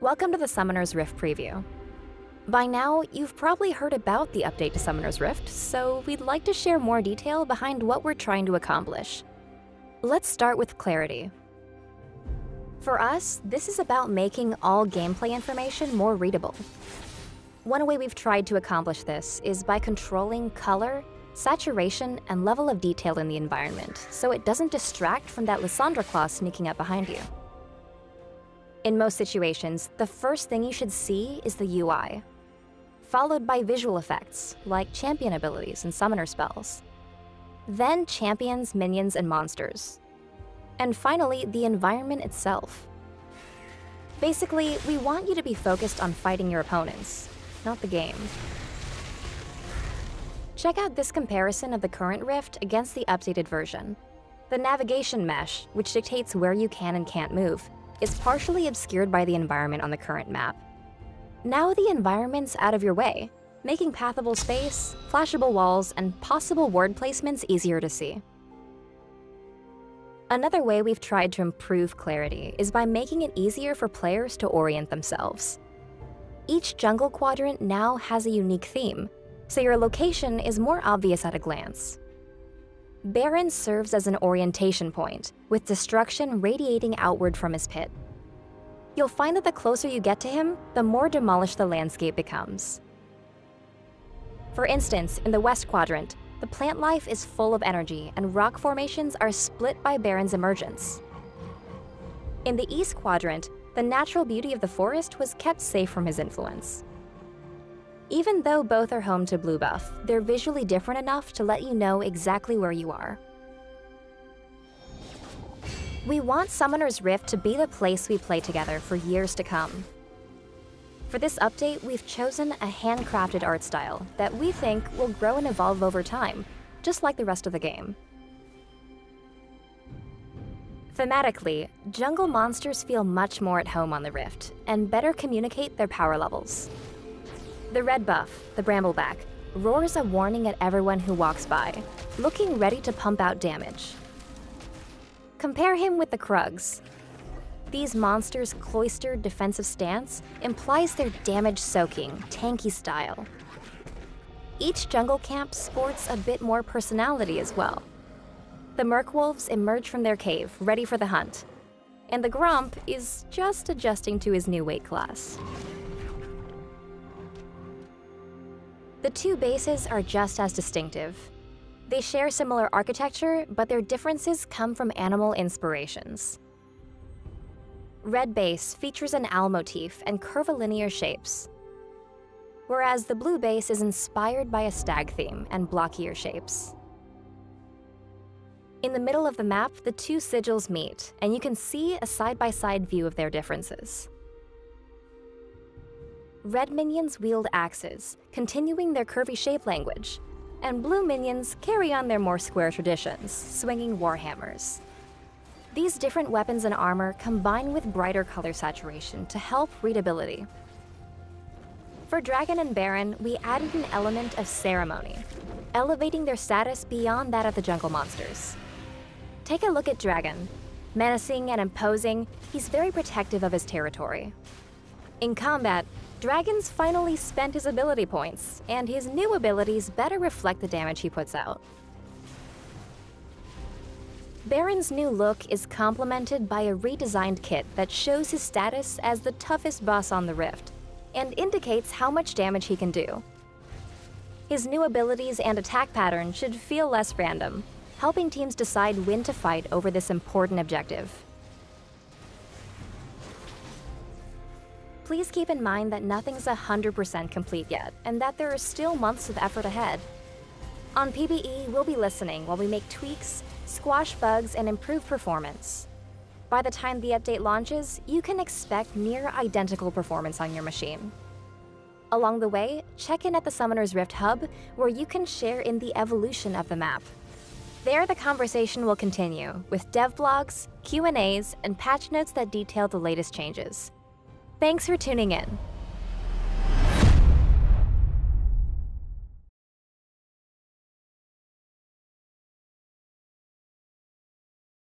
Welcome to the Summoner's Rift preview. By now, you've probably heard about the update to Summoner's Rift, so we'd like to share more detail behind what we're trying to accomplish. Let's start with clarity. For us, this is about making all gameplay information more readable. One way we've tried to accomplish this is by controlling color, saturation, and level of detail in the environment, so it doesn't distract from that Lysandra claw sneaking up behind you. In most situations, the first thing you should see is the UI, followed by visual effects, like champion abilities and summoner spells. Then champions, minions, and monsters. And finally, the environment itself. Basically, we want you to be focused on fighting your opponents, not the game. Check out this comparison of the current Rift against the updated version. The navigation mesh, which dictates where you can and can't move, is partially obscured by the environment on the current map. Now the environment's out of your way, making pathable space, flashable walls, and possible ward placements easier to see. Another way we've tried to improve clarity is by making it easier for players to orient themselves. Each jungle quadrant now has a unique theme, so your location is more obvious at a glance. Baron serves as an orientation point, with destruction radiating outward from his pit. You'll find that the closer you get to him, the more demolished the landscape becomes. For instance, in the West Quadrant, the plant life is full of energy and rock formations are split by Baron's emergence. In the East Quadrant, the natural beauty of the forest was kept safe from his influence. Even though both are home to blue buff, they're visually different enough to let you know exactly where you are. We want Summoner's Rift to be the place we play together for years to come. For this update, we've chosen a handcrafted art style that we think will grow and evolve over time, just like the rest of the game. Thematically, jungle monsters feel much more at home on the Rift, and better communicate their power levels. The red buff, the Brambleback, roars a warning at everyone who walks by, looking ready to pump out damage. Compare him with the Krugs. These monsters' cloistered defensive stance implies their damage-soaking, tanky style. Each jungle camp sports a bit more personality as well. The Merkwolves emerge from their cave, ready for the hunt, and the Gromp is just adjusting to his new weight class. The two bases are just as distinctive. They share similar architecture, but their differences come from animal inspirations. Red base features an owl motif and curvilinear shapes, whereas the blue base is inspired by a stag theme and blockier shapes. In the middle of the map, the two sigils meet, and you can see a side-by-side view of their differences. Red minions wield axes, continuing their curvy shape language, and blue minions carry on their more square traditions, swinging warhammers. These different weapons and armor combine with brighter color saturation to help readability. For Dragon and Baron, we added an element of ceremony, elevating their status beyond that of the jungle monsters. Take a look at Dragon. Menacing and imposing, he's very protective of his territory. In combat, Dragon's finally spent his ability points, and his new abilities better reflect the damage he puts out. Baron's new look is complemented by a redesigned kit that shows his status as the toughest boss on the Rift, and indicates how much damage he can do. His new abilities and attack pattern should feel less random, helping teams decide when to fight over this important objective. Please keep in mind that nothing's 100% complete yet, and that there are still months of effort ahead. On PBE, we'll be listening while we make tweaks, squash bugs, and improve performance. By the time the update launches, you can expect near-identical performance on your machine. Along the way, check in at the Summoner's Rift Hub, where you can share in the evolution of the map. There, the conversation will continue, with dev blogs, Q&As, and patch notes that detail the latest changes. Thanks for tuning in.